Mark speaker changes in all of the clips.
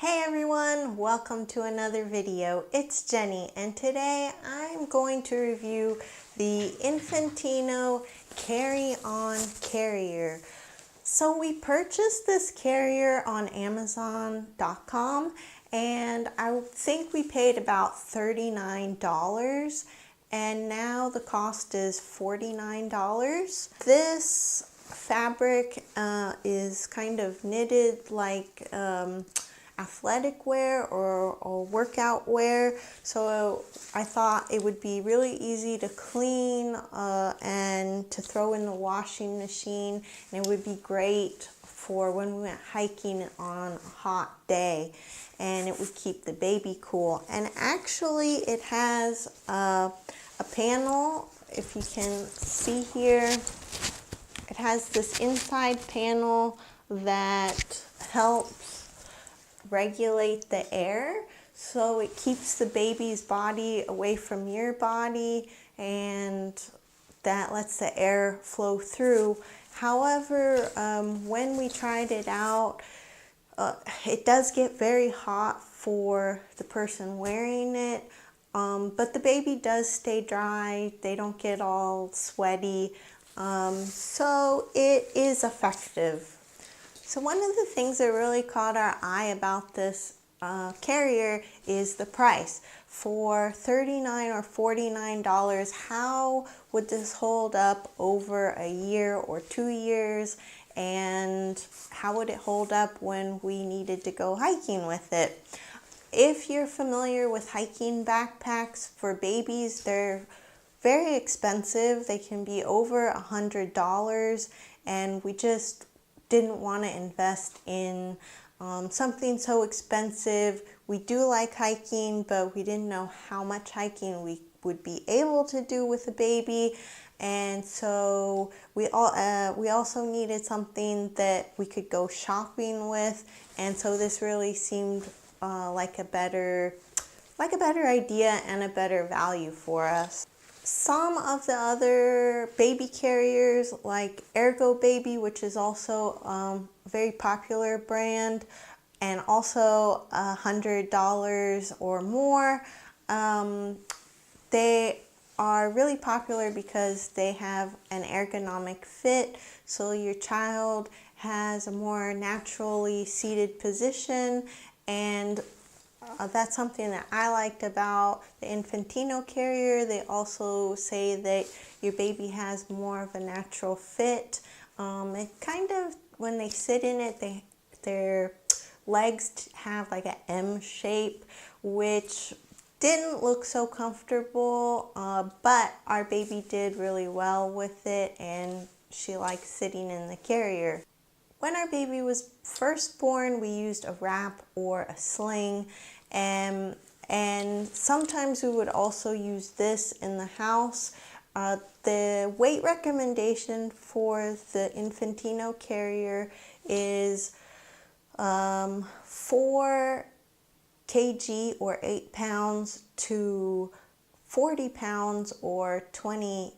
Speaker 1: Hey everyone, welcome to another video. It's Jenny and today I'm going to review the Infantino carry-on carrier. So we purchased this carrier on Amazon.com and I think we paid about $39 and now the cost is $49. This fabric is kind of knitted like athletic wear or workout wear, so I thought it would be really easy to clean and to throw in the washing machine, and it would be great for when we went hiking on a hot day, and it would keep the baby cool. And actually it has a panel, if you can see here. It has this inside panel that helps regulate the air, so it keeps the baby's body away from your body and that lets the air flow through. However, when we tried it out, it does get very hot for the person wearing it, but the baby does stay dry. They don't get all sweaty, so it is effective. So one of the things that really caught our eye about this carrier is the price. For $39 or $49, how would this hold up over a year or 2 years? And how would it hold up when we needed to go hiking with it? If you're familiar with hiking backpacks for babies, they're very expensive. They can be over $100, and we just didn't want to invest in something so expensive. We do like hiking, but we didn't know how much hiking we would be able to do with a baby, and so we also needed something that we could go shopping with, and so this really seemed like a better idea and a better value for us. Some of the other baby carriers, like Ergo Baby, which is also a very popular brand, and also $100 or more, they are really popular because they have an ergonomic fit, so your child has a more naturally seated position, and that's something that I liked about the Infantino carrier. They also say that your baby has more of a natural fit. It kind of, when they sit in it, their legs have like an M shape, which didn't look so comfortable, but our baby did really well with it, and she liked sitting in the carrier. When our baby was first born, we used a wrap or a sling, and sometimes we would also use this in the house. The weight recommendation for the Infantino carrier is 4 kg or 8 pounds to 40 pounds or 20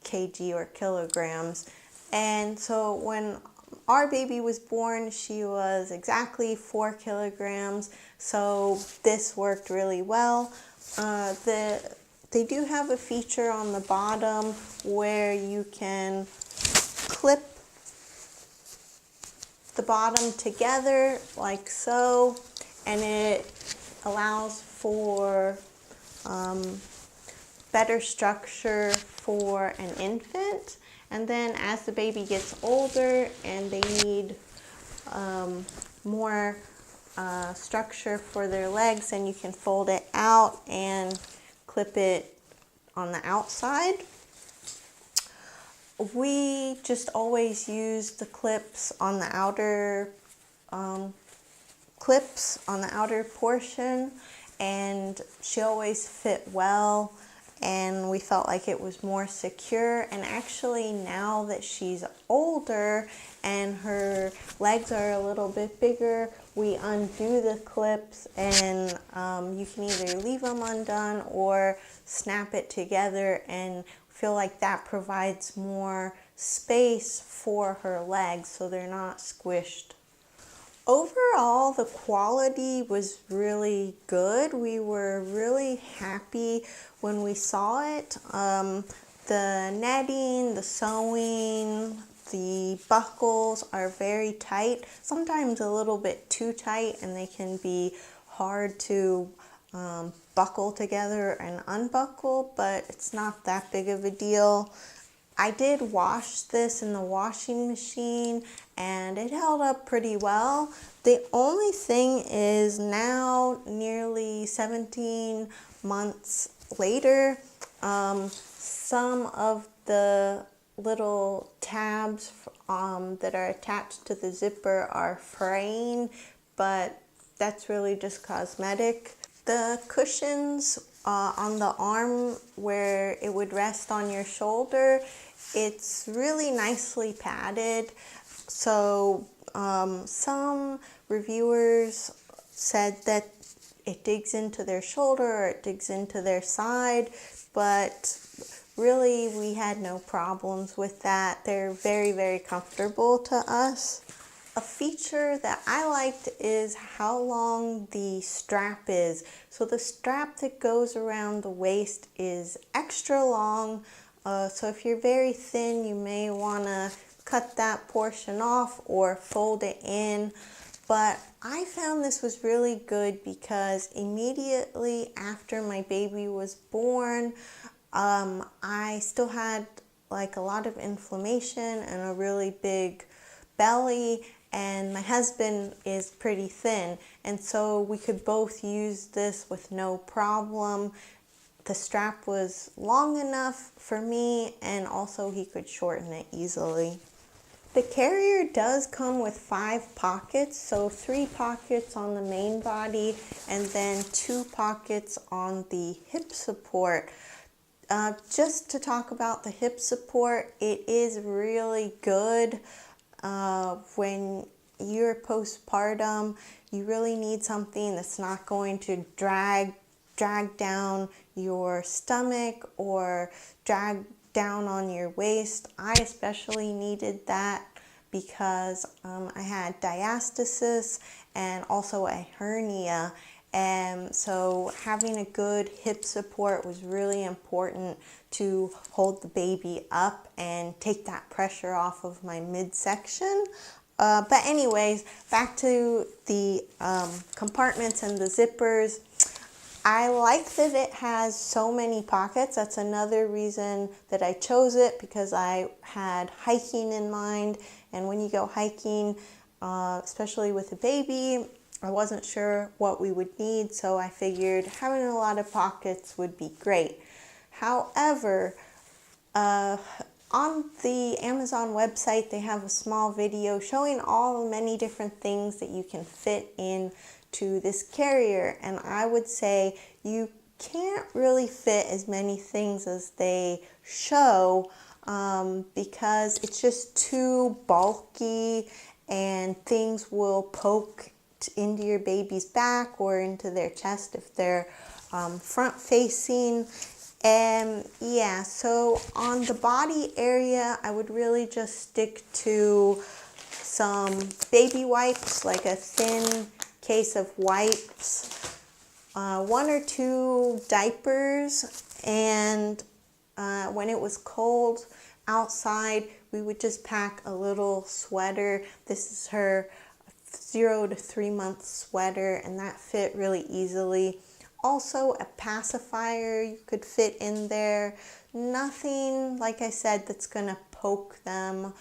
Speaker 1: kg or kilograms. And so when our baby was born, she was exactly 4 kilograms, so this worked really well. They do have a feature on the bottom where you can clip the bottom together like so, and it allows for better structure for an infant. And then as the baby gets older and they need more structure for their legs, then you can fold it out and clip it on the outside. We just always use the clips on the outer portion, and she always fit well, and we felt like it was more secure. And actually, now that she's older and her legs are a little bit bigger, we undo the clips, and you can either leave them undone or snap it together, and feel like that provides more space for her legs so they're not squished. Overall, the quality was really good. We were really happy when we saw it. The netting, the sewing, the buckles are very tight, sometimes a little bit too tight, and they can be hard to buckle together and unbuckle, but it's not that big of a deal. I did wash this in the washing machine and it held up pretty well. The only thing is now, nearly 17 months later, some of the little tabs that are attached to the zipper are fraying, but that's really just cosmetic. The cushions on the arm where it would rest on your shoulder, it's really nicely padded. So some reviewers said that it digs into their shoulder or it digs into their side, but really we had no problems with that. They're very, very comfortable to us. A feature that I liked is how long the strap is. So the strap that goes around the waist is extra long. So if you're very thin, you may want to cut that portion off or fold it in. But I found this was really good because immediately after my baby was born, I still had like a lot of inflammation and a really big belly, and my husband is pretty thin, and so we could both use this with no problem. The strap was long enough for me, and also he could shorten it easily. The carrier does come with 5 pockets, so 3 pockets on the main body and then 2 pockets on the hip support. Just to talk about the hip support, it is really good. When you're postpartum, you really need something that's not going to drag down your stomach or drag down on your waist. I especially needed that because I had diastasis and also a hernia, and so having a good hip support was really important to hold the baby up and take that pressure off of my midsection. But anyways, back to the compartments and the zippers. I like that it has so many pockets. That's another reason that I chose it, because I had hiking in mind. And when you go hiking, especially with a baby, I wasn't sure what we would need, so I figured having a lot of pockets would be great. However, on the Amazon website, they have a small video showing all the many different things that you can fit into this carrier, and I would say you can't really fit as many things as they show because it's just too bulky and things will poke into your baby's back or into their chest if they're front facing. And yeah, so on the body area, I would really just stick to some baby wipes, like a thin case of wipes, 1 or 2 diapers, and when it was cold outside, we would just pack a little sweater. This is her 0 to 3 month sweater, and that fit really easily. Also, a pacifier you could fit in there. Nothing, like I said, that's gonna poke them.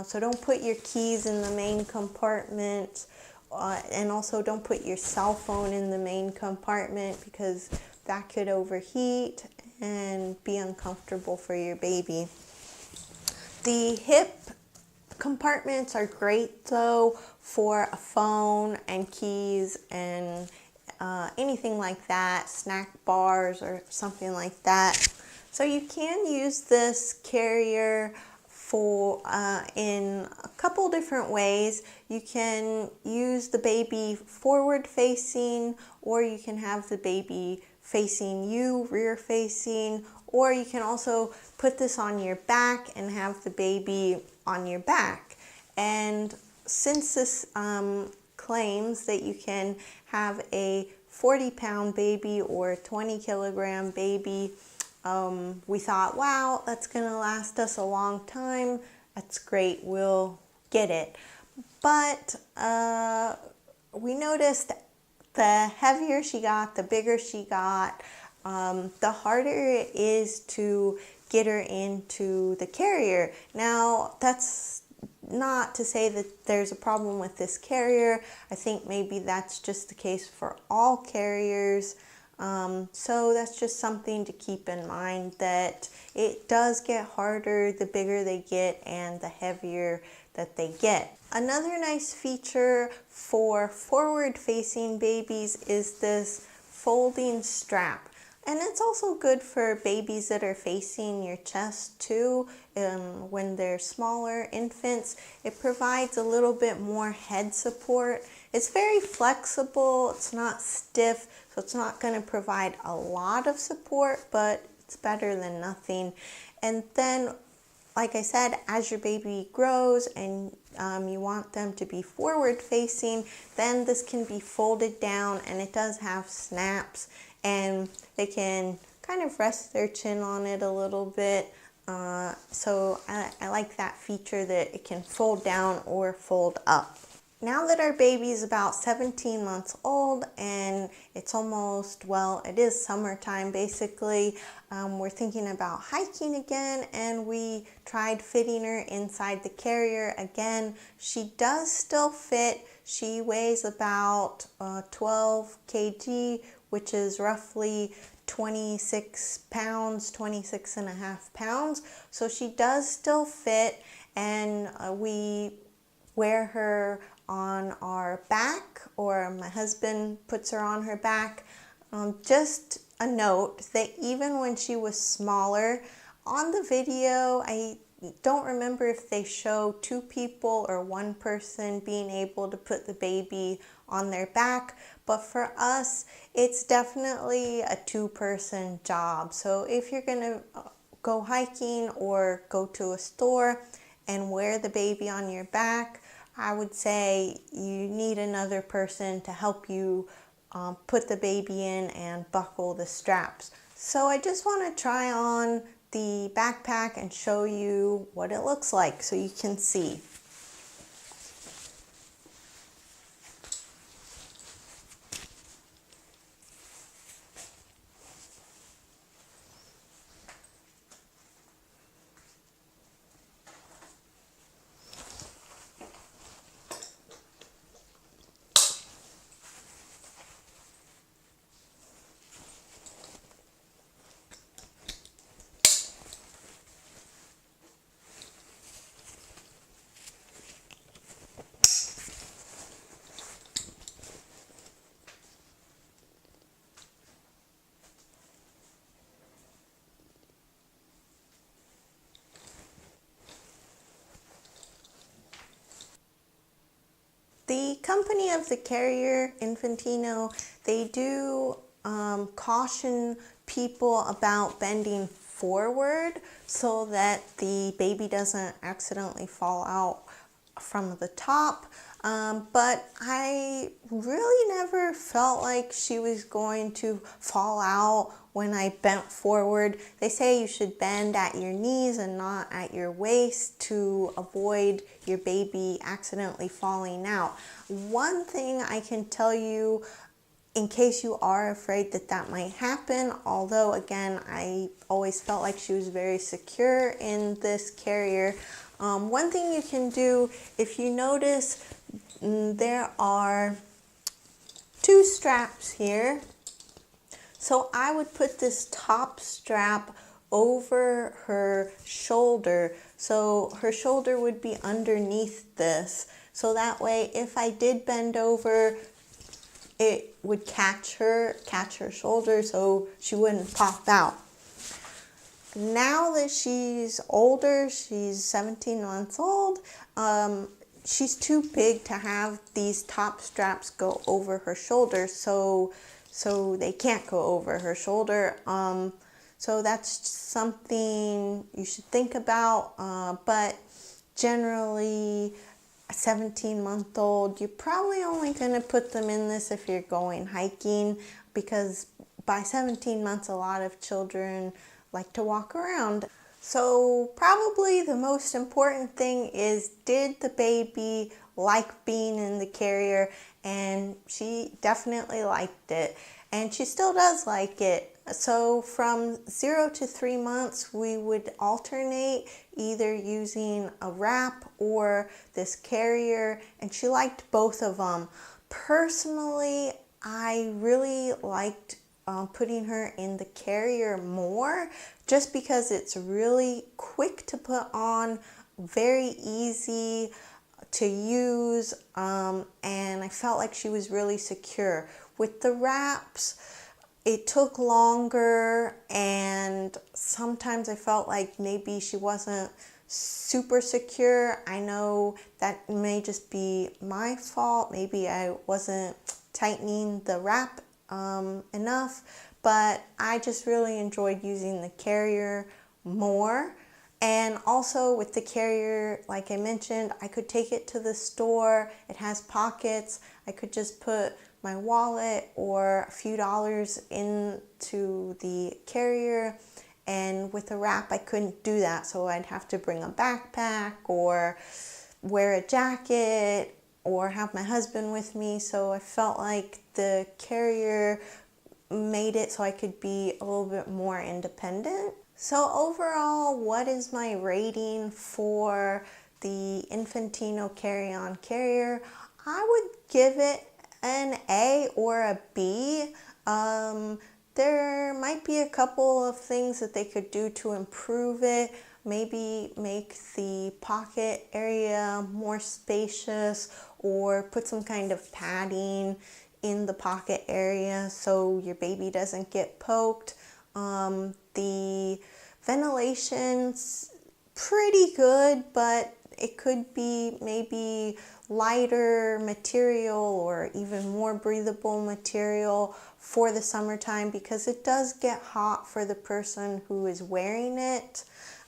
Speaker 1: So don't put your keys in the main compartment, and also don't put your cell phone in the main compartment because that could overheat and be uncomfortable for your baby. The hip compartments are great though for a phone and keys and anything like that, snack bars or something like that. So you can use this carrier for in a couple different ways. You can use the baby forward facing, or you can have the baby facing you, rear facing, or you can also put this on your back and have the baby on your back. And since this claims that you can have a 40-pound baby or a 20-kilogram baby. We thought, wow, that's gonna last us a long time. That's great, we'll get it. But we noticed the heavier she got, the bigger she got, the harder it is to get her into the carrier. Now, that's not to say that there's a problem with this carrier. I think maybe that's just the case for all carriers. So that's just something to keep in mind, that it does get harder the bigger they get and the heavier that they get. Another nice feature for forward-facing babies is this folding strap. And it's also good for babies that are facing your chest too. When they're smaller infants, it provides a little bit more head support. It's very flexible, it's not stiff, so it's not going to provide a lot of support, but it's better than nothing. And then, like I said, as your baby grows and you want them to be forward facing, then this can be folded down, and it does have snaps, and they can kind of rest their chin on it a little bit. So I like that feature that it can fold down or fold up. Now that our baby is about 17 months old and it's almost, well, it is summertime basically, we're thinking about hiking again, and we tried fitting her inside the carrier again. She does still fit. She weighs about 12 kg, which is roughly 26 pounds, 26 and a half pounds. So she does still fit, and we wear her on our back, or my husband puts her on her back. Just a note that even when she was smaller, on the video, I don't remember if they show two people or one person being able to put the baby on their back, but for us, it's definitely a two-person job. So if you're gonna go hiking or go to a store and wear the baby on your back, I would say you need another person to help you put the baby in and buckle the straps. So I just want to try on the backpack and show you what it looks like so you can see. The company of the carrier, Infantino, they do caution people about bending forward so that the baby doesn't accidentally fall out from the top. But I really never felt like she was going to fall out when I bent forward. They say you should bend at your knees and not at your waist to avoid your baby accidentally falling out. One thing I can tell you, in case you are afraid that that might happen, although again, I always felt like she was very secure in this carrier. One thing you can do, if you notice, there are two straps here. So I would put this top strap over her shoulder. So her shoulder would be underneath this. So that way, if I did bend over, it would catch her shoulder so she wouldn't pop out. Now that she's older, she's 17 months old, she's too big to have these top straps go over her shoulder, so they can't go over her shoulder. So that's something you should think about, but generally a 17-month-old, you're probably only going to put them in this if you're going hiking, because by 17 months a lot of children like to walk around. So probably the most important thing is, did the baby like being in the carrier? And she definitely liked it, and she still does like it. So from 0 to 3 months, we would alternate either using a wrap or this carrier, and she liked both of them. Personally, I really liked putting her in the carrier more, just because it's really quick to put on, very easy to use, and I felt like she was really secure. With the wraps, it took longer, and sometimes I felt like maybe she wasn't super secure. I know that may just be my fault. Maybe I wasn't tightening the wrap enough, but I just really enjoyed using the carrier more. And also with the carrier, like I mentioned, I could take it to the store. It has pockets. I could just put my wallet or a few dollars into the carrier. And with a wrap, I couldn't do that. So I'd have to bring a backpack or wear a jacket or have my husband with me. So I felt like the carrier made it so I could be a little bit more independent. So overall, what is my rating for the Infantino carry-on carrier? I would give it an A or a B. There might be a couple of things that they could do to improve it. Maybe make the pocket area more spacious, or put some kind of padding in the pocket area so your baby doesn't get poked. The ventilation's pretty good, but it could be maybe lighter material or even more breathable material for the summertime, because it does get hot for the person who is wearing it.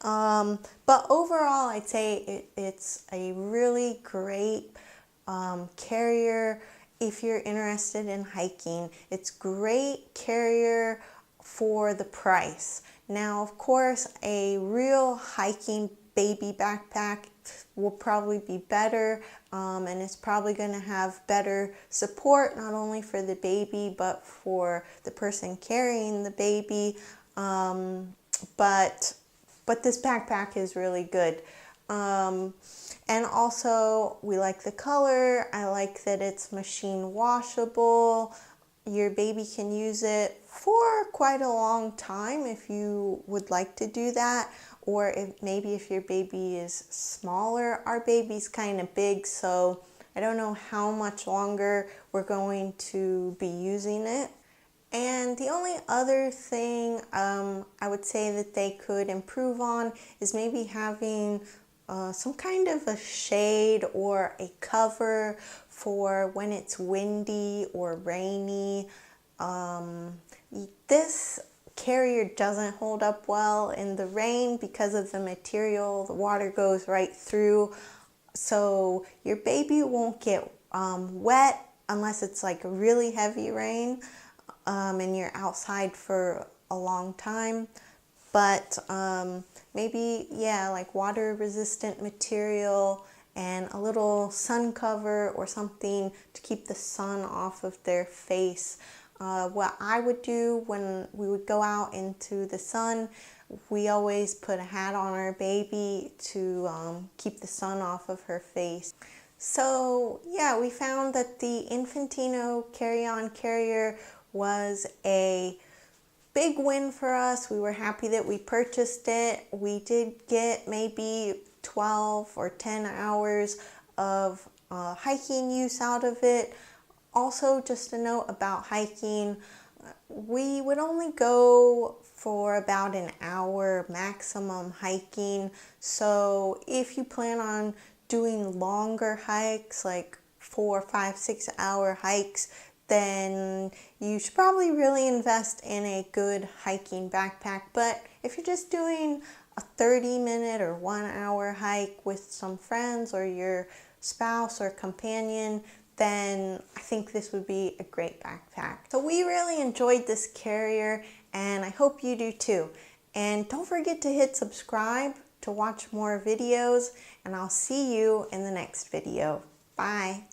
Speaker 1: But overall, I'd say it's a really great carrier if you're interested in hiking. It's great carrier for the price. Now, of course, a real hiking baby backpack will probably be better, and it's probably going to have better support, not only for the baby but for the person carrying the baby. But this backpack is really good. And also, we like the color. I like that it's machine washable. Your baby can use it for quite a long time if you would like to do that. Or maybe if your baby is smaller. Our baby's kind of big, so I don't know how much longer we're going to be using it. And the only other thing I would say that they could improve on is maybe having some kind of a shade or a cover for when it's windy or rainy. This carrier doesn't hold up well in the rain because of the material. The water goes right through, so your baby won't get wet unless it's like a really heavy rain and you're outside for a long time. But maybe, yeah, like water resistant material and a little sun cover or something to keep the sun off of their face. What I would do when we would go out into the sun, we always put a hat on our baby to keep the sun off of her face. So yeah, we found that the Infantino carry-on carrier was a big win for us. We were happy that we purchased it. We did get maybe 12 or 10 hours of hiking use out of it. Also, just a note about hiking, we would only go for about an hour maximum hiking. So if you plan on doing longer hikes, like 4, 5, 6 hour hikes, then you should probably really invest in a good hiking backpack. But if you're just doing a 30-minute or 1 hour hike with some friends, or you're spouse or companion, then I think this would be a great backpack. So we really enjoyed this carrier, and I hope you do too. And don't forget to hit subscribe to watch more videos, and I'll see you in the next video. Bye.